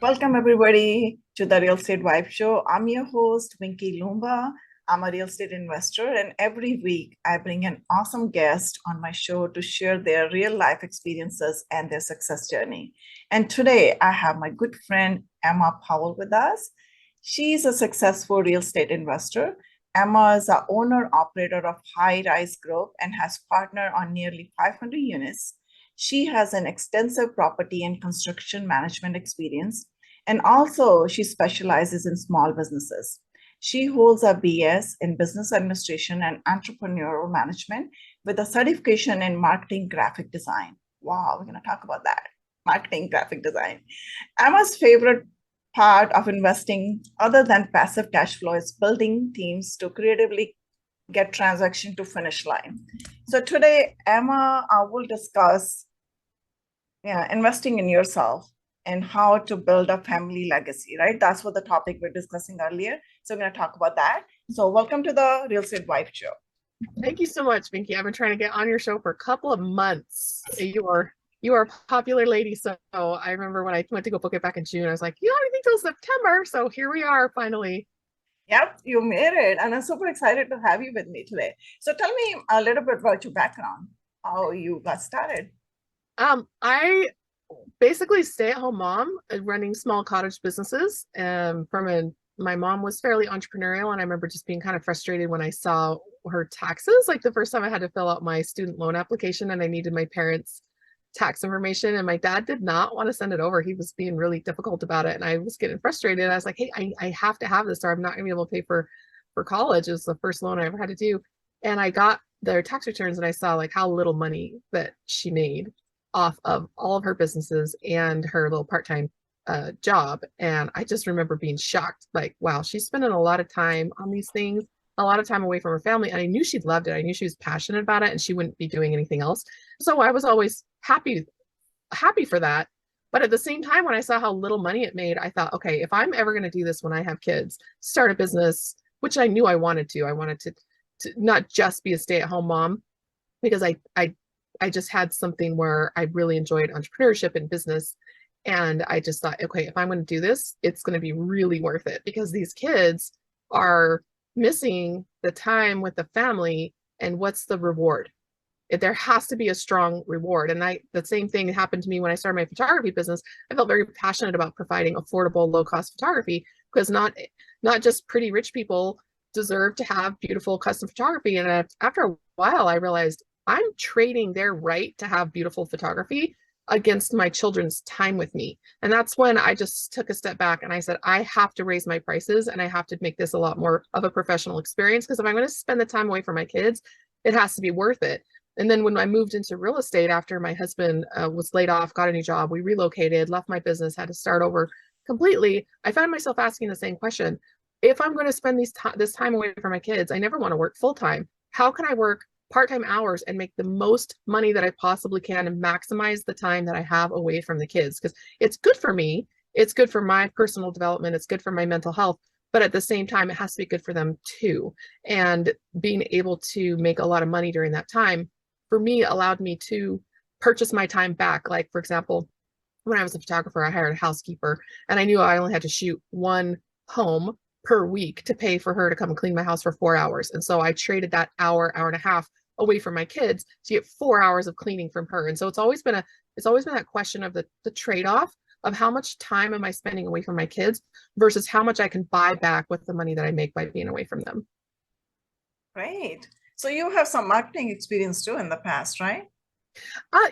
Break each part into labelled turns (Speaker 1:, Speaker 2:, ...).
Speaker 1: Welcome, everybody, to the Real Estate Vibe Show. I'm your host, Vinki Loomba. I'm a real estate investor, and every week I bring an awesome guest on my show to share their real life experiences and their success journey. And today I have my good friend, Emma Powell, with us. She's a successful real estate investor. Emma is the owner operator of High Rise Group and has partnered on nearly 500 units. She has an extensive property and construction management experience, and also she specializes in small businesses. She holds a BS in business administration and entrepreneurial management with a certification in marketing graphic design. Wow, we're going to talk about that. Marketing graphic design. Emma's favorite part of investing, other than passive cash flow, is building teams to creatively get transaction to finish line. So today, Emma will discuss investing in yourself and how to build a family legacy, right? That's what the topic we're discussing earlier. So we're going to talk about that. So welcome to the Real Estate Wife Show.
Speaker 2: Thank you so much, Vinki. I've been trying to get on your show for a couple of months. You are a popular lady. So I remember when I went to go book it back in June, I was like, you don't have anything till September. So here we are finally.
Speaker 1: Yep, you made it. And I'm super excited to have you with me today. So tell me a little bit about your background, how you got started.
Speaker 2: I basically stay-at-home mom running small cottage businesses. My mom was fairly entrepreneurial, and I remember just being kind of frustrated when I saw her taxes. Like the first time I had to fill out my student loan application and I needed my parents' tax information, and my dad did not want to send it over. He was being really difficult about it, and I was getting frustrated. I was like, hey, I have to have this or I'm not gonna be able to pay for college. It was the first loan I ever had to do. And I got their tax returns and I saw like how little money that she made off of all of her businesses and her little part-time job. And I just remember being shocked, like, wow, she's spending a lot of time on these things, a lot of time away from her family. And I knew she loved it. I knew she was passionate about it and she wouldn't be doing anything else. So I was always happy for that. But at the same time, when I saw how little money it made, I thought, okay, if I'm ever going to do this when I have kids, start a business, which I knew I wanted to. I wanted to not just be a stay-at-home mom, because I just had something where I really enjoyed entrepreneurship and business. And I just thought, okay, if I'm going to do this, it's going to be really worth it, because these kids are missing the time with the family. And what's the reward? There has to be a strong reward. And the same thing happened to me when I started my photography business. I felt very passionate about providing affordable, low-cost photography, because not just pretty rich people deserve to have beautiful custom photography. And after a while, I realized I'm trading their right to have beautiful photography against my children's time with me. And that's when I just took a step back and I said, I have to raise my prices and I have to make this a lot more of a professional experience, because if I'm going to spend the time away from my kids, it has to be worth it. And then when I moved into real estate after my husband was laid off, got a new job, we relocated, left my business, had to start over completely, I found myself asking the same question. If I'm going to spend this time away from my kids, I never want to work full time. How can I work part-time hours and make the most money that I possibly can and maximize the time that I have away from the kids? Because it's good for me. It's good for my personal development. It's good for my mental health. But at the same time, it has to be good for them too. And being able to make a lot of money during that time, for me, allowed me to purchase my time back. Like, for example, when I was a photographer, I hired a housekeeper and I knew I only had to shoot one home per week to pay for her to come and clean my house for 4 hours. And so I traded that hour and a half away from my kids to get 4 hours of cleaning from her. And so it's always been that question of the trade-off of how much time am I spending away from my kids versus how much I can buy back with the money that I make by being away from them.
Speaker 1: Great. So you have some marketing experience too in the past, right?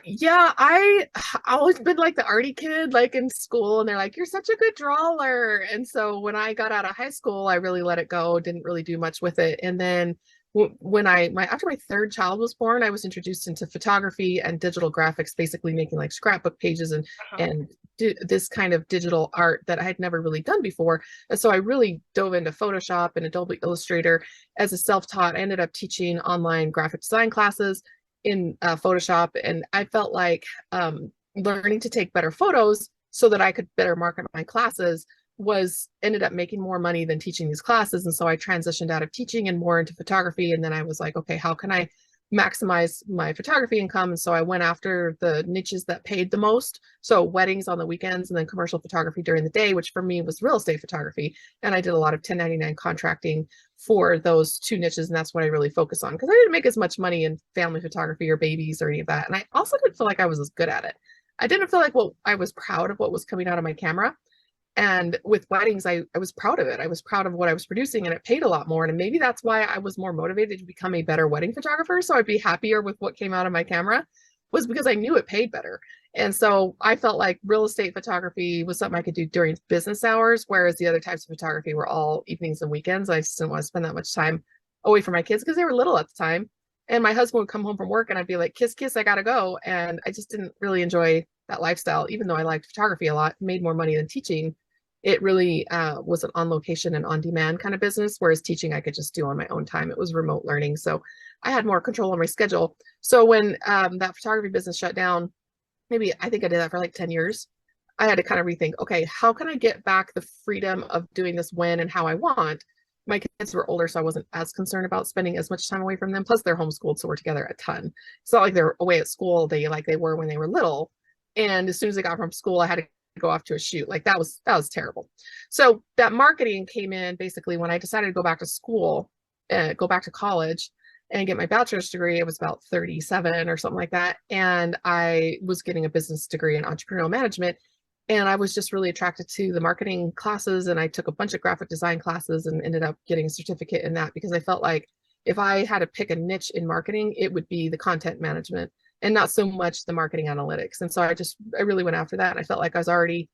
Speaker 2: Yeah, I always been like the arty kid, like in school, and they're like, you're such a good drawer. And so when I got out of high school, I really let it go, didn't really do much with it. And then when after my third child was born, I was introduced into photography and digital graphics, basically making like scrapbook pages and this kind of digital art that I had never really done before. And so I really dove into Photoshop and Adobe Illustrator as a self-taught. I ended up teaching online graphic design classes in Photoshop, and I felt like learning to take better photos so that I could better market my classes ended up making more money than teaching these classes. And so I transitioned out of teaching and more into photography. And then I was like, okay, how can I maximize my photography income. And so I went after the niches that paid the most. So weddings on the weekends and then commercial photography during the day, which for me was real estate photography. And I did a lot of 1099 contracting for those two niches. And that's what I really focus on because I didn't make as much money in family photography or babies or any of that. And I also didn't feel like I was as good at it. I didn't feel like I was proud of what was coming out of my camera. And with weddings, I was proud of it. I was proud of what I was producing and it paid a lot more. And maybe that's why I was more motivated to become a better wedding photographer. So I'd be happier with what came out of my camera was because I knew it paid better. And so I felt like real estate photography was something I could do during business hours, whereas the other types of photography were all evenings and weekends. I just didn't want to spend that much time away from my kids because they were little at the time. And my husband would come home from work and I'd be like, kiss, kiss, I gotta go. And I just didn't really enjoy that lifestyle, even though I liked photography a lot, made more money than teaching. It really was an on location and on demand kind of business, whereas teaching I could just do on my own time. It was remote learning. So I had more control on my schedule. So when that photography business shut down, maybe I think I did that for like 10 years. I had to kind of rethink, okay, how can I get back the freedom of doing this when and how I want? My kids were older, so I wasn't as concerned about spending as much time away from them. Plus, they're homeschooled, so we're together a ton. It's not like they're away at school all day like they were when they were little. And as soon as they got from school, I had to go off to a shoot. Like that was terrible. So that marketing came in basically when I decided to go back to school, go back to college and get my bachelor's degree. It was about 37 or something like that. And I was getting a business degree in entrepreneurial management. And I was just really attracted to the marketing classes. And I took a bunch of graphic design classes and ended up getting a certificate in that because I felt like if I had to pick a niche in marketing, it would be the content management and not so much the marketing analytics. And so I really went after that. And I felt like I was already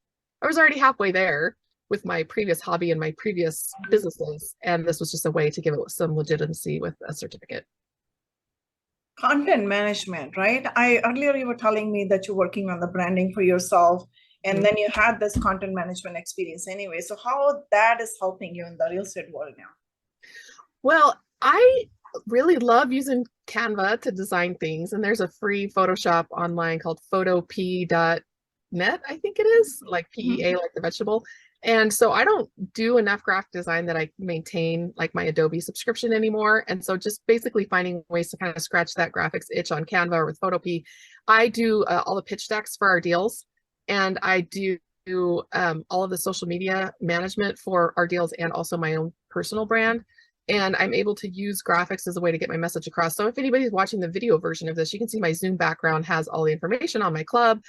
Speaker 2: halfway there with my previous hobby and my previous businesses. And this was just a way to give it some legitimacy with a certificate.
Speaker 1: Content management, right? I earlier you were telling me that you're working on the branding for yourself, and then you had this content management experience anyway. So how that is helping you in the real estate world now?
Speaker 2: Well, I really love using Canva to design things. And there's a free Photoshop online called photop.net, I think it is, like PEA, like the vegetable. And so I don't do enough graphic design that I maintain like my Adobe subscription anymore. And so just basically finding ways to kind of scratch that graphics itch on Canva or with Photop. I do all the pitch decks for our deals, and I do all of the social media management for our deals and also my own personal brand. And I'm able to use graphics as a way to get my message across. So if anybody's watching the video version of this, you can see my Zoom background has all the information on my club,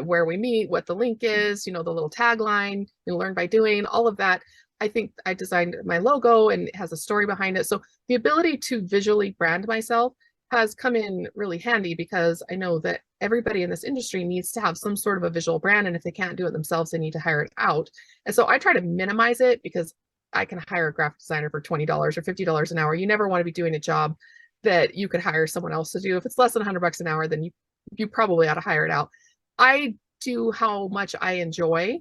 Speaker 2: where we meet, what the link is, the little tagline, learn by doing, all of that. I think I designed my logo and it has a story behind it. So the ability to visually brand myself has come in really handy because I know that everybody in this industry needs to have some sort of a visual brand. And if they can't do it themselves, they need to hire it out. And so I try to minimize it because I can hire a graphic designer for $20 or $50 an hour. You never want to be doing a job that you could hire someone else to do. If it's less than $100 an hour, then you probably ought to hire it out. I do how much I enjoy,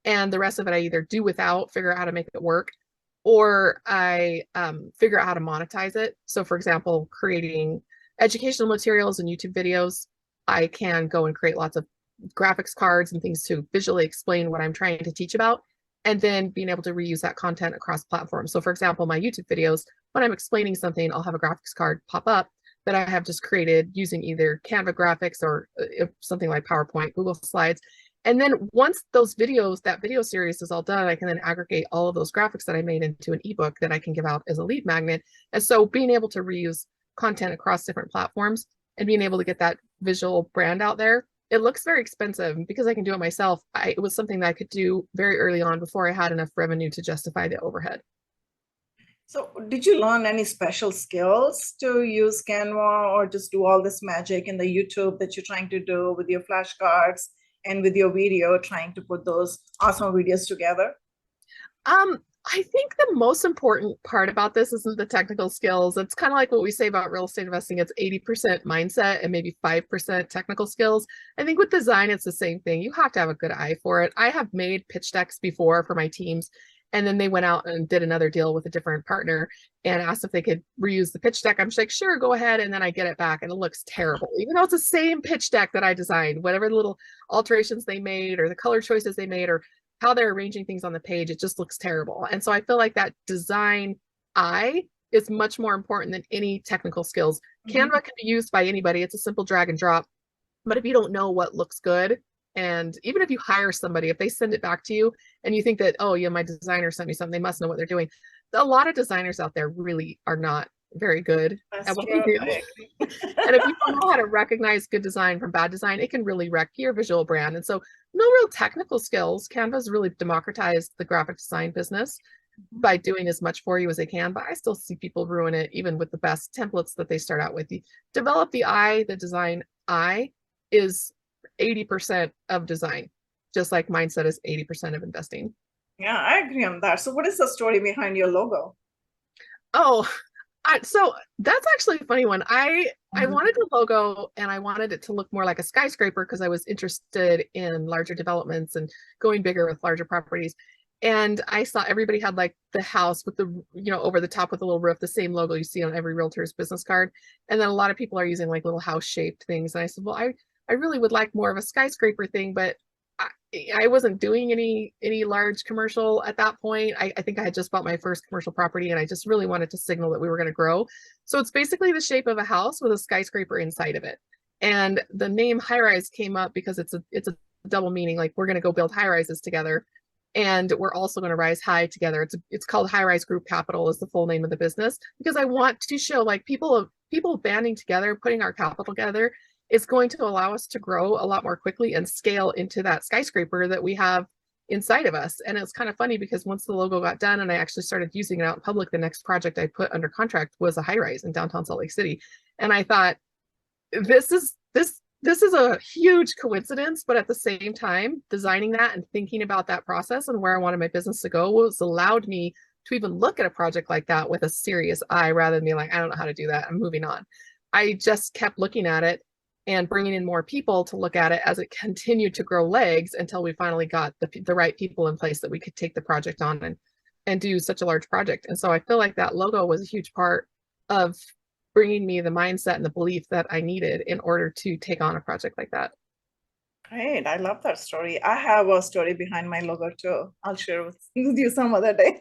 Speaker 2: and the rest of it I either do without, figure out how to make it work, or I figure out how to monetize it. So for example, creating educational materials and YouTube videos, I can go and create lots of graphics cards and things to visually explain what I'm trying to teach about, and then being able to reuse that content across platforms. So for example, my YouTube videos, when I'm explaining something, I'll have a graphics card pop up that I have just created using either Canva graphics or something like PowerPoint, Google Slides. And then once those videos, that video series is all done, I can then aggregate all of those graphics that I made into an ebook that I can give out as a lead magnet. And so being able to reuse content across different platforms and being able to get that visual brand out there, it looks very expensive because I can do it myself. It was something that I could do very early on before I had enough revenue to justify the overhead.
Speaker 1: So did you learn any special skills to use Canva or just do all this magic in the YouTube that you're trying to do with your flashcards and with your video, trying to put those awesome videos together?
Speaker 2: I think the most important part about this isn't the technical skills. It's kind of like what we say about real estate investing. It's 80% mindset and maybe 5% technical skills. I think with design, it's the same thing. You have to have a good eye for it. I have made pitch decks before for my teams, and then they went out and did another deal with a different partner and asked if they could reuse the pitch deck. I'm just like, sure, go ahead. And then I get it back and it looks terrible, even though it's the same pitch deck that I designed. Whatever the little alterations they made or the color choices they made or how they're arranging things on the page, it just looks terrible. And so I feel like that design eye is much more important than any technical skills.
Speaker 1: Mhm.
Speaker 2: Canva can be used by anybody. It's a simple drag and drop. But if you don't know what looks good, and even if you hire somebody, if they send it back to you and you think that, oh, yeah, my designer sent me something, they must know what they're doing. A lot of designers out there really are not very good at
Speaker 1: That's
Speaker 2: what they
Speaker 1: true.
Speaker 2: do.
Speaker 1: I agree.
Speaker 2: And if you don't know how to recognize good design from bad design, it can really wreck your visual brand. And so, no real technical skills. Canva's really democratized the graphic design business by doing as much for you as they can. But I still see people ruin it, even with the best templates that they start out with. You develop the eye, the design eye is 80% of design, just like mindset is 80% of investing.
Speaker 1: Yeah, I agree on that. So, what is the story behind your logo?
Speaker 2: Oh, so that's actually a funny one. I
Speaker 1: Mhm.
Speaker 2: wanted the logo and I wanted it to look more like a skyscraper because I was interested in larger developments and going bigger with larger properties. And I saw everybody had like the house with the, over the top with a little roof, the same logo you see on every realtor's business card. And then a lot of people are using like little house shaped things. And I said, well, I really would like more of a skyscraper thing, but I, I wasn't doing any large commercial at that point. I think I had just bought my first commercial property and I just really wanted to signal that we were going to grow. So it's basically the shape of a house with a skyscraper inside of it. And the name high rise came up because it's a double meaning, like we're going to go build high rises together and we're also going to rise high together. It's called High Rise Group Capital is the full name of the business because I want to show like people banding together, putting our capital together is going to allow us to grow a lot more quickly and scale into that skyscraper that we have inside of us. And it's kind of funny because once the logo got done and I actually started using it out in public, the next project I put under contract was a high rise in downtown Salt Lake City. And I thought, this is a huge coincidence, but at the same time, designing that and thinking about that process and where I wanted my business to go was allowed me to even look at a project like that with a serious eye rather than being like, I don't know how to do that. I'm moving on. I just kept looking at it and bringing in more people to look at it as it continued to grow legs until we finally got the right people in place that we could take the project on and do such a large project. And so I feel like that logo was a huge part of bringing me the mindset and the belief that I needed in order to take on a project like that.
Speaker 1: Great. I love that story. I have a story behind my logo too. I'll share with you some other day.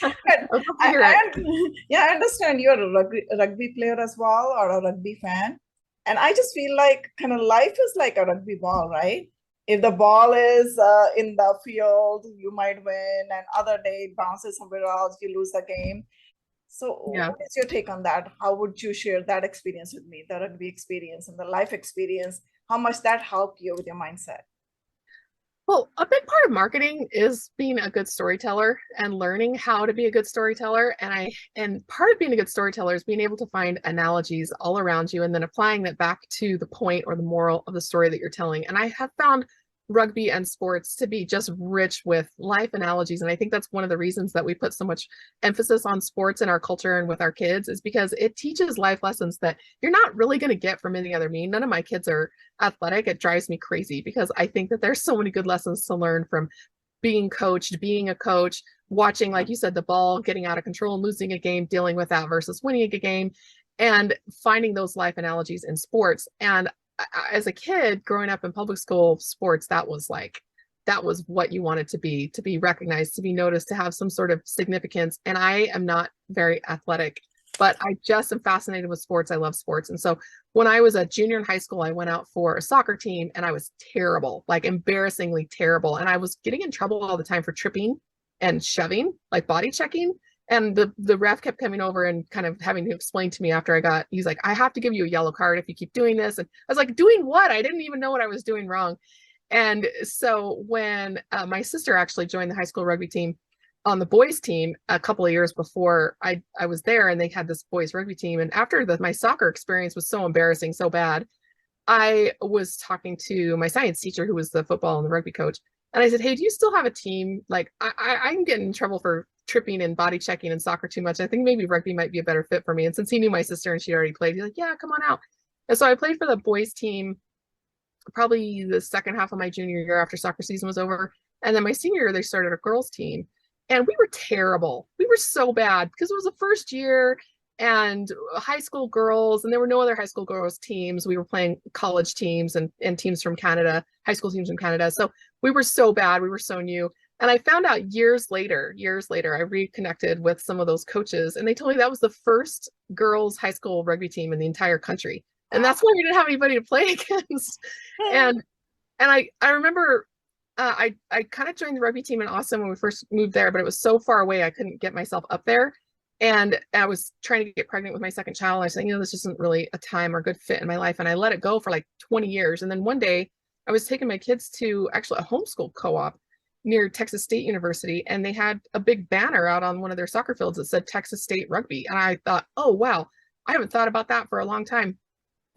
Speaker 1: But
Speaker 2: I'd love to hear it.
Speaker 1: yeah, I understand you're a rugby player as well or a rugby fan. And I just feel like kind of life is like a rugby ball, right? If the ball is in the field, you might win, and other day it bounces somewhere else, you lose the game. So,
Speaker 2: Yeah.
Speaker 1: what is your take on that? How would you share that experience with me, the rugby experience and the life experience? How much that helped you with your mindset?
Speaker 2: Well, a big part of marketing is being a good storyteller and learning how to be a good storyteller. And part of being a good storyteller is being able to find analogies all around you and then applying that back to the point or the moral of the story that you're telling. And I have found rugby and sports to be just rich with life analogies. And I think that's one of the reasons that we put so much emphasis on sports in our culture and with our kids is because it teaches life lessons that you're not really going to get from any other mean. None of my kids are athletic. It drives me crazy because I think that there's so many good lessons to learn from being coached, being a coach, watching, like you said, the ball getting out of control and losing a game, dealing with that versus winning a game, and finding those life analogies in sports. And as a kid growing up in public school sports, that was what you wanted to be recognized, to be noticed, to have some sort of significance. And I am not very athletic, but I just am fascinated with sports. I love sports. And so when I was a junior in high school, I went out for a soccer team and I was terrible, like embarrassingly terrible. And I was getting in trouble all the time for tripping and shoving, like body checking. And the ref kept coming over and kind of having to explain to me after he's like, I have to give you a yellow card if you keep doing this. And I was like, doing what? I didn't even know what I was doing wrong. And so when my sister actually joined the high school rugby team on the boys team a couple of years before I was there, and they had this boys rugby team. And after my soccer experience was so embarrassing, so bad, I was talking to my science teacher, who was the football and the rugby coach. And I said, hey, do you still have a team? Like, I'm getting in trouble for tripping and body checking and soccer too much. I think maybe rugby might be a better fit for me. And since he knew my sister and she already played, he's like, yeah, come on out. And so I played for the boys team probably the second half of my junior year after soccer season was over. And then my senior year, they started a girls team. And we were terrible. We were so bad because it was the first year and high school girls, and there were no other high school girls teams. We were playing college teams and teams from Canada, high school teams from Canada. So we were so bad. We were so new. And I found out years later, I reconnected with some of those coaches, and they told me that was the first girls' high school rugby team in the entire country. And
Speaker 1: Wow.
Speaker 2: that's why we didn't have anybody to play against. And I remember I kind of joined the rugby team in Austin when we first moved there, but it was so far away I couldn't get myself up there. And I was trying to get pregnant with my second child. I was like, this isn't really a time or good fit in my life. And I let it go for like 20 years. And then one day I was taking my kids to actually a homeschool co-op near Texas State University, and they had a big banner out on one of their soccer fields that said Texas State Rugby. And I thought, oh, wow, I haven't thought about that for a long time.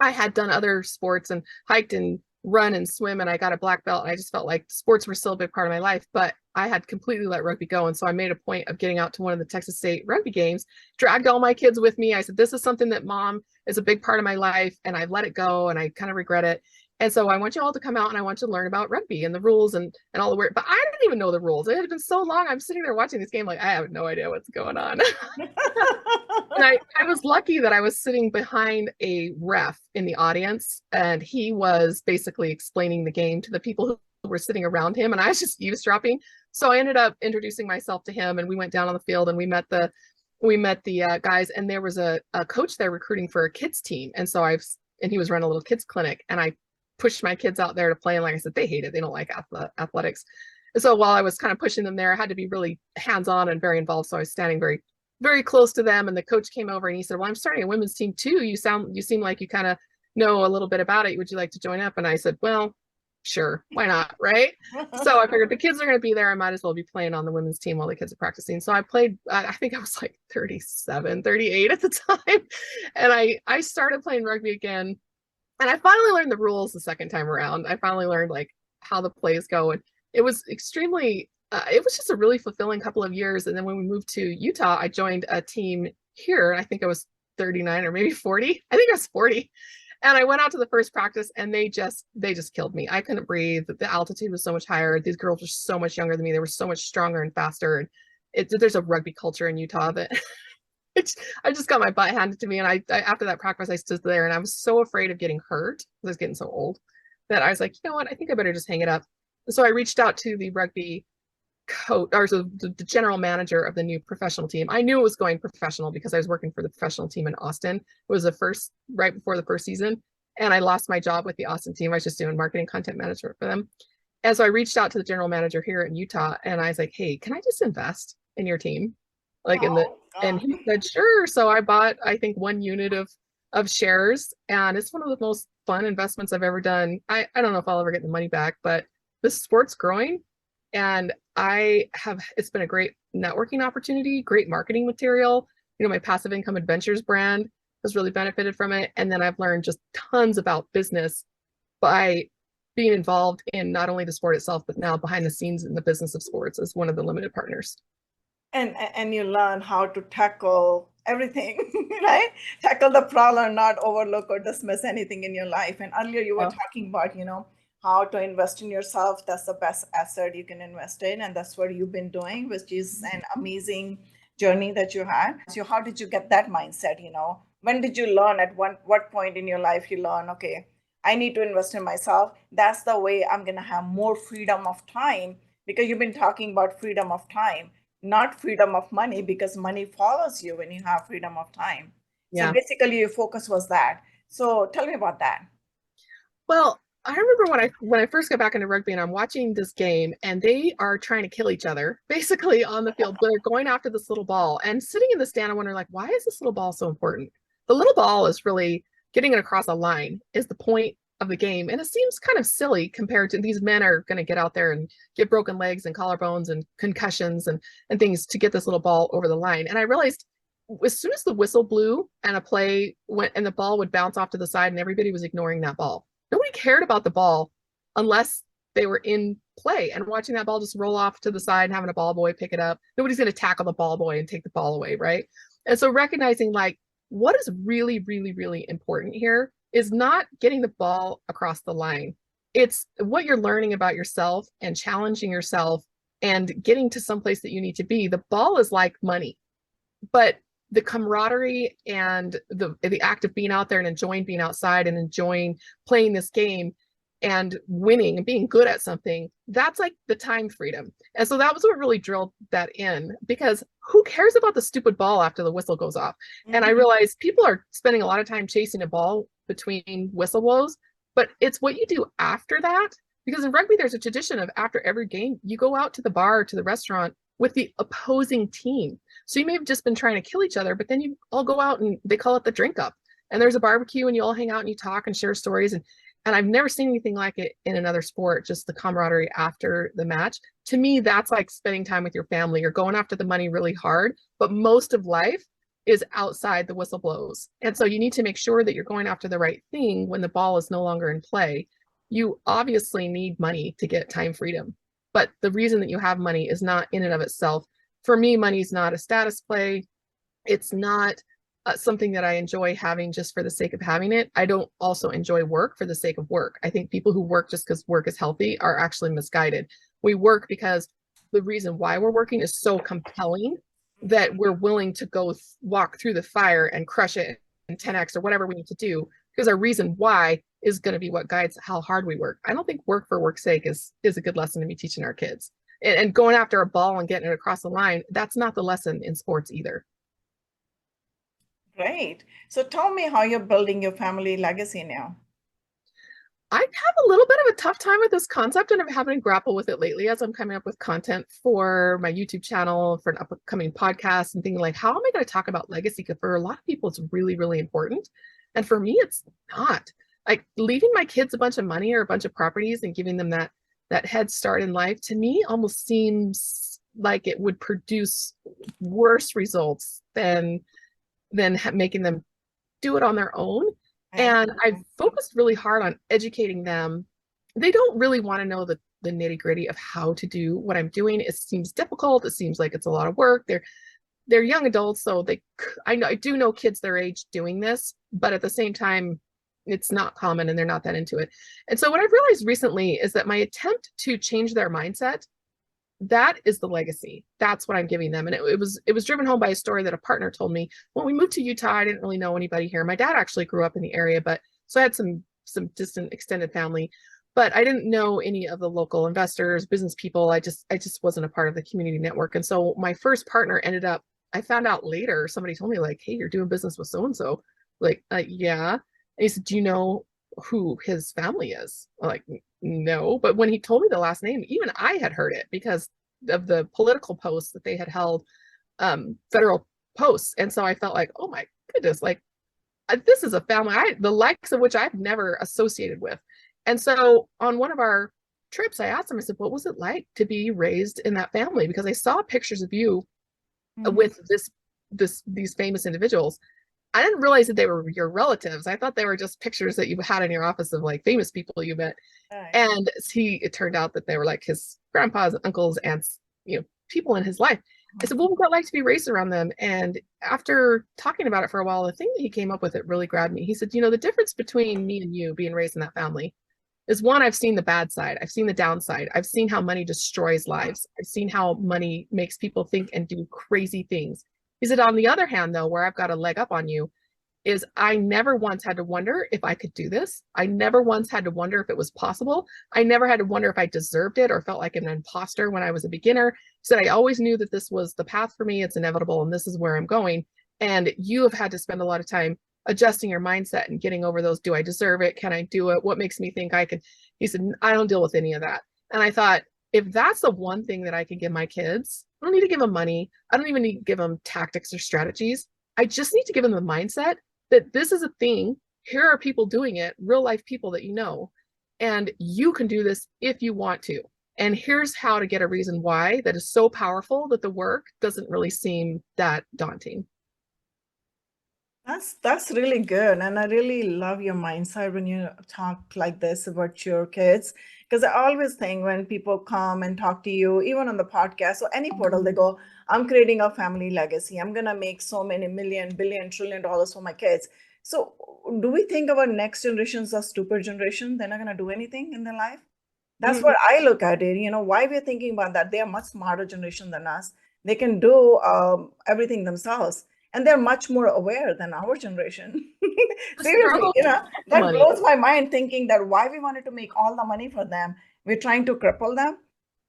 Speaker 2: I had done other sports and hiked and run and swim, and I got a black belt, and I just felt like sports were still a big part of my life, but I had completely let rugby go. And so I made a point of getting out to one of the Texas State rugby games, dragged all my kids with me. I said, this is something that mom is a big part of my life, and I've let it go, and I kind of regret it. And so I want you all to come out, and I want you to learn about rugby and the rules and all the work. But I didn't even know the rules. It had been so long. I'm sitting there watching this game like, I have no idea what's going on. And I was lucky that I was sitting behind a ref in the audience, and he was basically explaining the game to the people who were sitting around him, and I was just eavesdropping. So I ended up introducing myself to him, and we went down on the field, and we met the guys, and there was a coach there recruiting for a kids team, and he was running a little kids clinic, and I pushed my kids out there to play, and like I said, they hate it. They don't like athletics. And so while I was kind of pushing them there, I had to be really hands-on and very involved. So I was standing very, very close to them. And the coach came over and he said, well, I'm starting a women's team too. You seem like you kind of know a little bit about it. Would you like to join up? And I said, well, sure, why not? Right. So I figured the kids are going to be there. I might as well be playing on the women's team while the kids are practicing. So I played, I think I was like 37, 38 at the time. And I started playing rugby again. And I finally learned the rules the second time around. I finally learned like how the plays go. And it was extremely, it was just a really fulfilling couple of years. And then when we moved to Utah, I joined a team here. I think I was 39 or maybe 40. I think I was 40. And I went out to the first practice, and they just killed me. I couldn't breathe. The altitude was so much higher. These girls were so much younger than me. They were so much stronger and faster. And there's a rugby culture in Utah that I just got my butt handed to me. And I after that practice, I stood there, and I was so afraid of getting hurt because I was getting so old that I was like, you know what? I think I better just hang it up. So I reached out to the rugby coach, or so the general manager of the new professional team. I knew it was going professional because I was working for the professional team in Austin. It was right before the first season, and I lost my job with the Austin team. I was just doing marketing content management for them. And so I reached out to the general manager here in Utah, and I was like, hey, can I just invest in your team? Like and he said, sure. So I bought, I think, 1 unit of shares, and it's one of the most fun investments I've ever done. I don't know if I'll ever get the money back, but the sport's growing, and it's been a great networking opportunity, great marketing material. My passive income adventures brand has really benefited from it. And then I've learned just tons about business by being involved in not only the sport itself, but now behind the scenes in the business of sports as one of the limited partners.
Speaker 1: And you learn how to tackle everything, right? Tackle the problem, not overlook or dismiss anything in your life. And earlier you were talking about, how to invest in yourself. That's the best asset you can invest in, and that's what you've been doing, which is an amazing journey that you had. So how did you get that mindset? When did you learn, at what point in your life you learn, okay, I need to invest in myself. That's the way I'm going to have more freedom of time, because you've been talking about freedom of time, not freedom of money, because money follows you when you have freedom of time. So basically your focus was that. So tell me about that.
Speaker 2: Well, I remember when I first got back into rugby, and I'm watching this game, and they are trying to kill each other basically on the field. They're going after this little ball, and sitting in the stand, I'm wondering, like, why is this little ball so important? The little ball is really getting it across the line is the point of the game. And it seems kind of silly compared to these men are going to get out there and get broken legs and collarbones and concussions and things to get this little ball over the line. And I realized as soon as the whistle blew and a play went and the ball would bounce off to the side, and everybody was ignoring that ball. Nobody cared about the ball unless they were in play, and watching that ball just roll off to the side and having a ball boy pick it up. Nobody's going to tackle the ball boy and take the ball away, right? And so recognizing, like, what is really, really, really important here is not getting the ball across the line. It's what you're learning about yourself and challenging yourself and getting to some place that you need to be. The ball is like money, but the camaraderie and the act of being out there and enjoying being outside and enjoying playing this game and winning and being good at something, that's like the time freedom. And so that was what really drilled that in, because who cares about the stupid ball after the whistle goes off? And I realized people are spending a lot of time chasing a ball between whistle blows, but it's what you do after that. Because in rugby, there's a tradition of after every game, you go out to the bar, to the restaurant with the opposing team. So you may have just been trying to kill each other, but then you all go out and they call it the drink up. And there's a barbecue and you all hang out and you talk and share stories. And I've never seen anything like it in another sport, just the camaraderie after the match. To me, that's like spending time with your family. You're going after the money really hard, but most of life is outside the whistle blows. And so you need to make sure that you're going after the right thing when the ball is no longer in play. You obviously need money to get time freedom, but the reason that you have money is not in and of itself. For me, money is not a status play. It's not something that I enjoy having just for the sake of having it. I don't also enjoy work for the sake of work. I think people who work just because work is healthy are actually misguided. We work because the reason why we're working is so compelling that we're willing to go walk through the fire and crush it in 10x or whatever we need to do, because our reason why is going to be what guides how hard we work. I don't think work for work's sake is a good lesson to be teaching our kids. And going after a ball and getting it across the line, that's not the lesson in sports either.
Speaker 1: Great. So tell me how you're building your family legacy now.
Speaker 2: I have a little bit of a tough time with this concept, and I'm having to grapple with it lately as I'm coming up with content for my YouTube channel, for an upcoming podcast, and thinking like, how am I going to talk about legacy? Because for a lot of people, it's really, really important. And for me, it's not. Like leaving my kids a bunch of money or a bunch of properties and giving them that head start in life, to me almost seems like it would produce worse results than making them do it on their own. And I've focused really hard on educating them. They don't really want to know the nitty gritty of how to do what I'm doing. It seems difficult. It seems like it's a lot of work. They're young adults, so I do know kids their age doing this, but at the same time, it's not common and they're not that into it. And so what I've realized recently is that my attempt to change their mindset, that is the legacy. That's what I'm giving them. And it was driven home by a story that a partner told me. When we moved to Utah, I didn't really know anybody here. My dad actually grew up in the area, but so I had some distant extended family, but I didn't know any of the local investors, business people. I just wasn't a part of the community network. And so my first partner ended up, I found out later, somebody told me like, hey, you're doing business with so-and-so. Like, yeah. And he said, do you know who his family is? I'm like, no. But when he told me the last name, even I had heard it because of the political posts that they had held, federal posts. And so I felt like, oh my goodness, like this is a family the likes of which I've never associated with. And so on one of our trips, I asked him, I said, what was it like to be raised in that family? Because I saw pictures of you with these famous individuals. I didn't realize that they were your relatives. I thought they were just pictures that you had in your office of like famous people you met. Right. And it turned out that they were like his grandpas, uncles, aunts, people in his life. I said, what would that like to be raised around them? And after talking about it for a while, the thing that he came up with, it really grabbed me. He said, the difference between me and you being raised in that family is, one, I've seen the bad side. I've seen the downside. I've seen how money destroys lives. I've seen how money makes people think and do crazy things. He said, on the other hand, though, where I've got a leg up on you is I never once had to wonder if I could do this. I never once had to wonder if it was possible. I never had to wonder if I deserved it or felt like an imposter when I was a beginner. He said, I always knew that this was the path for me. It's inevitable, and this is where I'm going. And you have had to spend a lot of time adjusting your mindset and getting over those, do I deserve it? Can I do it? What makes me think I can? He said, I don't deal with any of that. And I thought, if that's the one thing that I can give my kids, I don't need to give them money. I don't even need to give them tactics or strategies. I just need to give them the mindset that this is a thing. Here are people doing it, real life people that you know, and you can do this if you want to. And here's how to get a reason why that is so powerful that the work doesn't really seem that daunting.
Speaker 1: That's really good. And I really love your mindset when you talk like this about your kids. Because I always think when people come and talk to you, even on the podcast or any portal, they go, I'm creating a family legacy. I'm going to make so many million, billion, trillion dollars for my kids. So do we think our next generations are stupid generation? They're not going to do anything in their life? That's what I look at it. Why we're thinking about that. They are much smarter generation than us. They can do everything themselves. and they're much more aware than our generation.
Speaker 2: The
Speaker 1: Seriously,
Speaker 2: struggle with
Speaker 1: that
Speaker 2: money.
Speaker 1: blows my mind thinking that why we wanted to make all the money for them, we're trying to cripple them.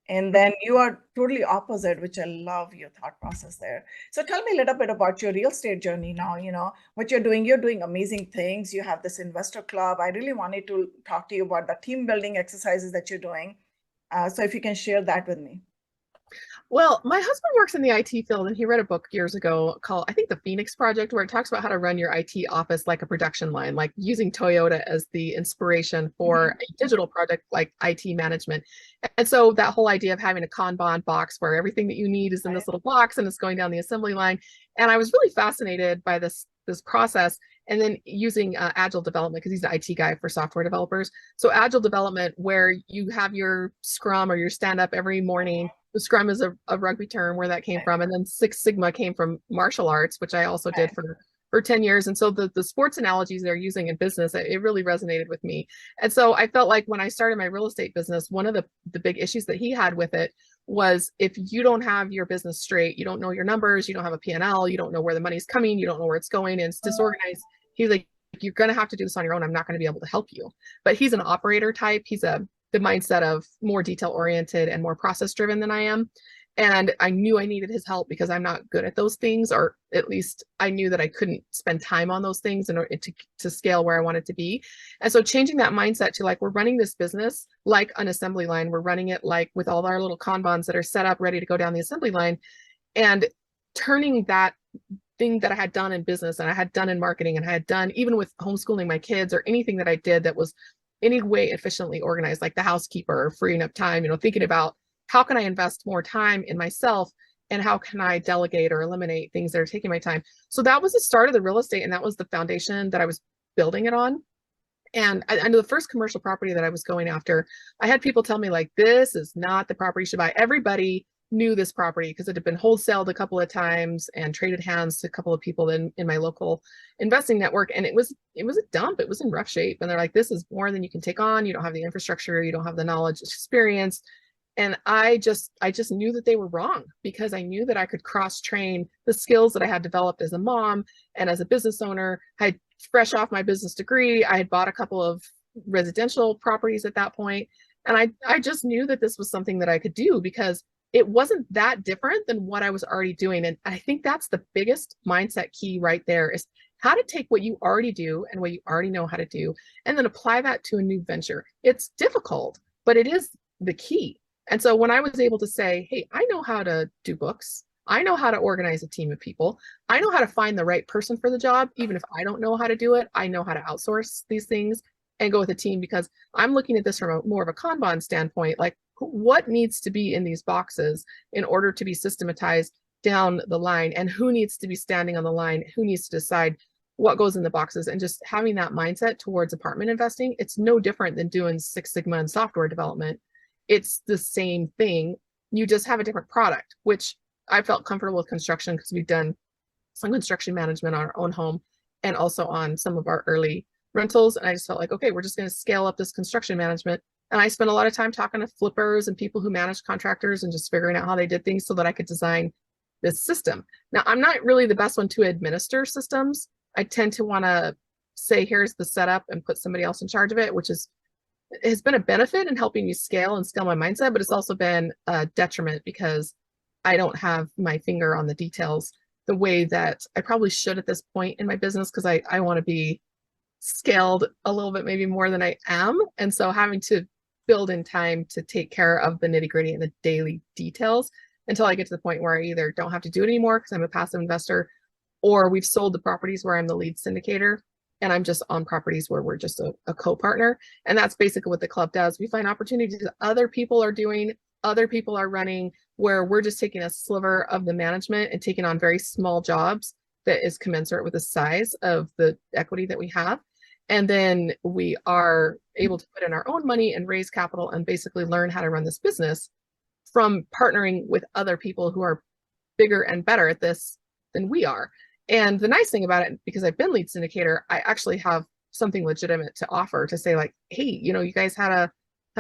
Speaker 1: And then you are totally opposite, which I love your thought process there. So tell me a little bit about your real estate journey now, what you're doing. You're doing amazing things. You have this investor club. I really wanted to talk to you about the team building exercises that you're doing. So if you can share that with me.
Speaker 2: Well, my husband works in the IT field and he read a book years ago called, I think, The Phoenix Project, where it talks about how to run your IT office like a production line, like using Toyota as the inspiration for
Speaker 1: Mhm.
Speaker 2: a digital project like IT management. And so that whole idea of having a Kanban box where everything that you need is in
Speaker 1: Right.
Speaker 2: this little box and it's going down the assembly line. And I was really fascinated by this process. And then using agile development, because he's an IT guy for software developers. So agile development, where you have your scrum or your stand up every morning. The scrum is a rugby term where that came
Speaker 1: Right.
Speaker 2: from. And then Six Sigma came from martial arts, which I also did
Speaker 1: Right.
Speaker 2: for 10 years. And so the sports analogies they're using in business, it really resonated with me. And so I felt like when I started my real estate business, one of the big issues that he had with it was if you don't have your business straight, you don't know your numbers, you don't have a P&L, you don't know where the money's coming, you don't know where it's going, and it's disorganized. He's like, you're going to have to do this on your own. I'm not going to be able to help you. But he's an operator type. He's the mindset of more detail oriented and more process driven than I am. And I knew I needed his help because I'm not good at those things, or at least I knew that I couldn't spend time on those things in order to scale where I wanted to be. And so changing that mindset to like, we're running this business like an assembly line. We're running it like with all our little Kanbans that are set up, ready to go down the assembly line, and turning that thing that I had done in business and I had done in marketing and I had done even with homeschooling my kids or anything that I did that was any way efficiently organized, like the housekeeper, or freeing up time, thinking about how can I invest more time in myself and how can I delegate or eliminate things that are taking my time. So that was the start of the real estate and that was the foundation that I was building it on. And I know the first commercial property that I was going after, I had people tell me like, this is not the property you should buy. Everybody knew this property because it had been wholesaled a couple of times and traded hands to a couple of people in my local investing network. And it was a dump. It was in rough shape. And they're like, this is more than you can take on. You don't have the infrastructure. You don't have the knowledge, experience. And I just knew that they were wrong because I knew that I could cross train the skills that I had developed as a mom and as a business owner. I had fresh off my business degree. I had bought a couple of residential properties at that point. And I just knew that this was something that I could do because it wasn't that different than what I was already doing. And I think that's the biggest mindset key right there is how to take what you already do and what you already know how to do and then apply that to a new venture. It's difficult, but it is the key. And so when I was able to say, hey, I know how to do books, I know how to organize a team of people, I know how to find the right person for the job, even if I don't know how to do it, I know how to outsource these things and go with a team because I'm looking at this from more of a Kanban standpoint, like what needs to be in these boxes in order to be systematized down the line and who needs to be standing on the line, who needs to decide what goes in the boxes and just having that mindset towards apartment investing. It's no different than doing Six Sigma and software development. It's the same thing. You just have a different product, which I felt comfortable with construction because we've done some construction management on our own home and also on some of our early rentals. And I just felt like, okay, we're just going to scale up this construction management. And I spent a lot of time talking to flippers and people who manage contractors and just figuring out how they did things so that I could design this system. Now, I'm not really the best one to administer systems. I tend to want to say, here's the setup and put somebody else in charge of it, which has been a benefit in helping me scale and scale my mindset, but it's also been a detriment because I don't have my finger on the details the way that I probably should at this point in my business because I want to be scaled a little bit maybe more than I am. And so having to build in time to take care of the nitty gritty and the daily details until I get to the point where I either don't have to do it anymore because I'm a passive investor or we've sold the properties where I'm the lead syndicator and I'm just on properties where we're just a co-partner. And that's basically what the club does. We find opportunities that other people are doing, other people are running, where we're just taking a sliver of the management and taking on very small jobs that is commensurate with the size of the equity that we have. And then we are able to put in our own money and raise capital and basically learn how to run this business from partnering with other people who are bigger and better at this than we are. And the nice thing about it, because I've been lead syndicator, I actually have something legitimate to offer to say like, hey, you guys had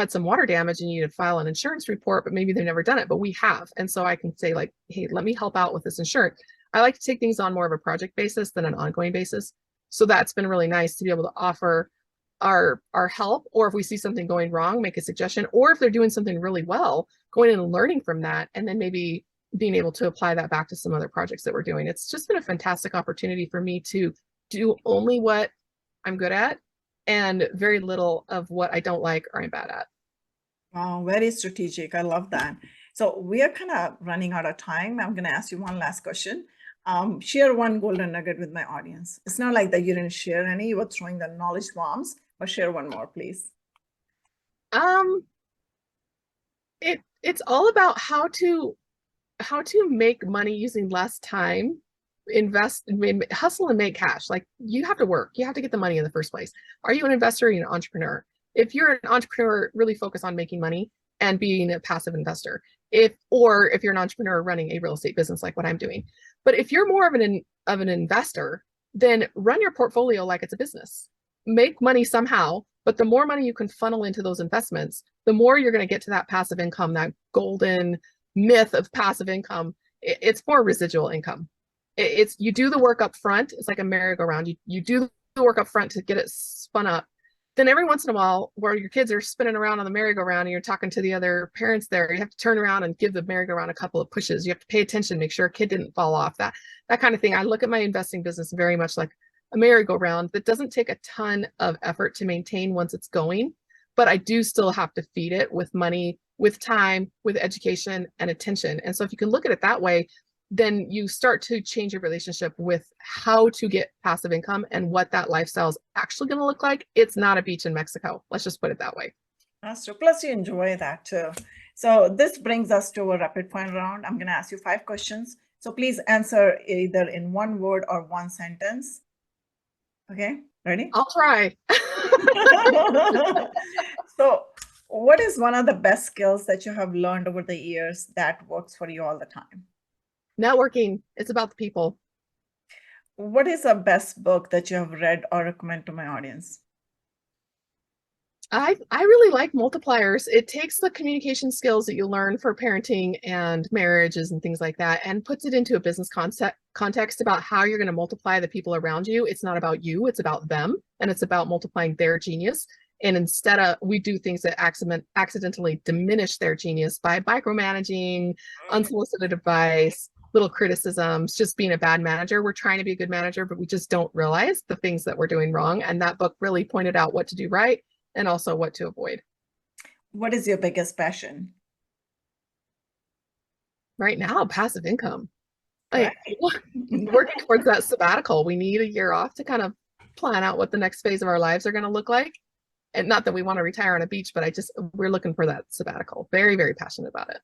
Speaker 2: some water damage and you need to file an insurance report, but maybe they've never done it, but we have. And so I can say like, hey, let me help out with this insurance. I like to take things on more of a project basis than an ongoing basis. So that's been really nice to be able to offer our help, or if we see something going wrong, make a suggestion, or if they're doing something really well, going in and learning from that, and then maybe being able to apply that back to some other projects that we're doing. It's just been a fantastic opportunity for me to do only what I'm good at and very little of what I don't like or I'm bad at.
Speaker 1: Wow, very strategic. I love that. So we are kind of running out of time. I'm going to ask you one last question. Share one golden nugget with my audience. It's not like that you didn't share any, you were throwing the knowledge bombs, but share one more, please.
Speaker 2: Um, it's all about how to make money using less time, invest, hustle and make cash. Like you have to work, you have to get the money in the first place. Are you an investor or are you an entrepreneur? If you're an entrepreneur, really focus on making money and being a passive investor. If you're an entrepreneur running a real estate business like what I'm doing. But if you're more of an investor, then run your portfolio like it's a business. Make money somehow, but the more money you can funnel into those investments, the more you're going to get to that passive income, that golden myth of passive income. It's more residual income. It's you do the work up front. It's like a merry-go-round. You do the work up front to get it spun up. Then every once in a while, where your kids are spinning around on the merry-go-round and you're talking to the other parents there, you have to turn around and give the merry-go-round a couple of pushes. You have to pay attention, make sure a kid didn't fall off, that kind of thing. I look at my investing business very much like a merry-go-round that doesn't take a ton of effort to maintain once it's going, but I do still have to feed it with money, with time, with education and attention. And so if you can look at it that way, then you start to change your relationship with how to get passive income and what that lifestyle is actually going to look like. It's not a beach in Mexico. Let's just put it that way.
Speaker 1: That's true. Plus, you enjoy that too. So this brings us to a rapid fire round. I'm going to ask you 5 questions. So please answer either in one word or one sentence. Okay, ready?
Speaker 2: I'll try.
Speaker 1: So what is one of the best skills that you have learned over the years that works for you all the time?
Speaker 2: Networking. It's about the people.
Speaker 1: What is the best book that you have read or recommend to my audience?
Speaker 2: I really like multipliers. It takes the communication skills that you learn for parenting and marriages and things like that and puts it into a business context about how you're going to multiply the people around you. It's not about you, it's about them, and it's about multiplying their genius. And instead of we do things that accidentally diminish their genius by micromanaging, unsolicited advice, little criticisms, just being a bad manager. We're trying to be a good manager, but we just don't realize the things that we're doing wrong. And that book really pointed out what to do right and also what to avoid.
Speaker 1: What is your biggest passion?
Speaker 2: Right now, passive income.
Speaker 1: Right.
Speaker 2: Like working towards that sabbatical. We need a year off to kind of plan out what the next phase of our lives are going to look like. And not that we want to retire on a beach, but we're looking for that sabbatical. Very, very passionate about it.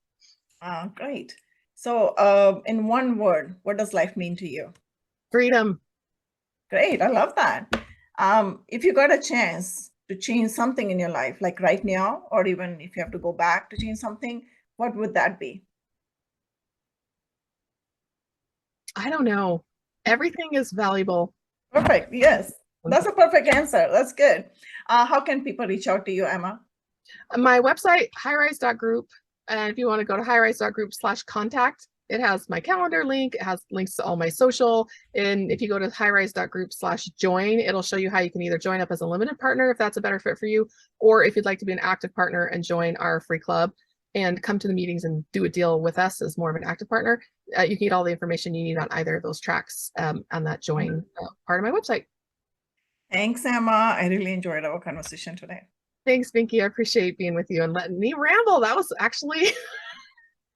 Speaker 1: Great. So in one word, what does life mean to you?
Speaker 2: Freedom.
Speaker 1: Great. I love that. If you got a chance to change something in your life, like right now, or even if you have to go back to change something, what would that be?
Speaker 2: I don't know. Everything is valuable.
Speaker 1: Perfect. Yes, that's a perfect answer. That's good. How can people reach out to you, Emma?
Speaker 2: My website, highrise.group. And if you want to go to highrise.group/contact, it has my calendar link. It has links to all my social. And if you go to highrise.group/join, it'll show you how you can either join up as a limited partner if that's a better fit for you, or if you'd like to be an active partner and join our free club and come to the meetings and do a deal with us as more of an active partner, you can get all the information you need on either of those tracks on that join part of my website.
Speaker 1: Thanks, Emma. I really enjoyed our conversation today.
Speaker 2: Thanks, Vinki. I appreciate being with you and letting me ramble. That was actually,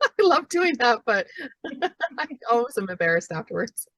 Speaker 2: I love doing that, but I always am embarrassed afterwards.